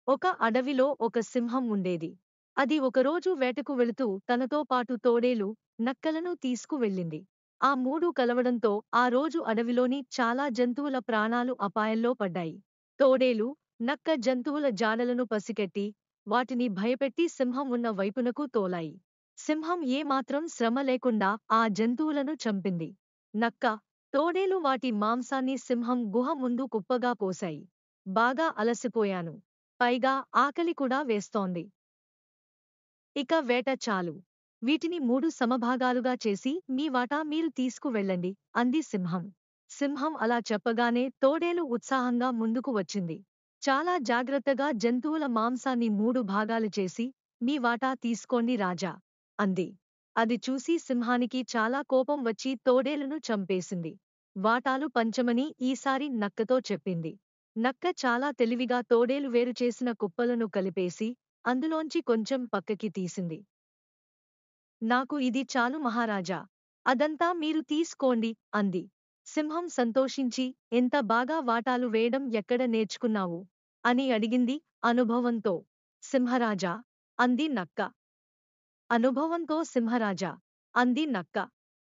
ఒక అడవిలో ఒక సింహం ఉండేది. అది ఒకరోజు వేటకు వెళుతూ తనతో పాటు తోడేలు, నక్కలను తీసుకువెళ్ళింది. ఆ మూడు కలవడంతో ఆ రోజు అడవిలోని చాలా జంతువుల ప్రాణాలు అపాయంలో పడ్డాయి. తోడేలు, నక్క జంతువుల జాడలను పసిగట్టి, వాటిని భయపెట్టి సింహం ఉన్న వైపునకు తోలాయి. సింహం ఏమాత్రం శ్రమ లేకుండా ఆ జంతువులను చంపింది. నక్క, తోడేలు వాటి మాంసాన్ని సింహం గుహ ముందు కుప్పగా పోశాయి. బాగా అలసిపోయాను. పైగా ఆకలి కూడా వేస్తోంది. ఇక వేట చాలు. వీటిని మూడు సమభాగాలుగా చేసి మీ వాటా మీరు తీసుకువెళ్ళండి అంది సింహం. సింహం అలా చెప్పగానే తోడేలు ఉత్సాహంగా ముందుకు వచ్చింది. చాలా జాగ్రత్తగా జంతువుల మాంసాన్ని మూడు భాగాలు చేసి మీ వాటా తీసుకోండి రాజా అంది. అది చూసి సింహానికి చాలా కోపం వచ్చి తోడేలును చంపేసింది. వాటాలు పంచమని ఈసారి నక్కతో చెప్పింది. నక్క చాలా తెలివిగా తోడేలు వేరుచేసిన కుప్పలను కలిపేసి అందులోంచి కొంచెం పక్కకి తీసింది. నాకు ఇది చాలు మహారాజా. అదంతా మీరు తీసుకోండి అంది. సింహం సంతోషించి ఎంత బాగా వాటాలు వేయడం ఎక్కడ నేర్చుకున్నావు అని అడిగింది అనుభవంతో. సింహరాజా అంది నక్క. అనుభవంతో సింహరాజా అంది నక్క.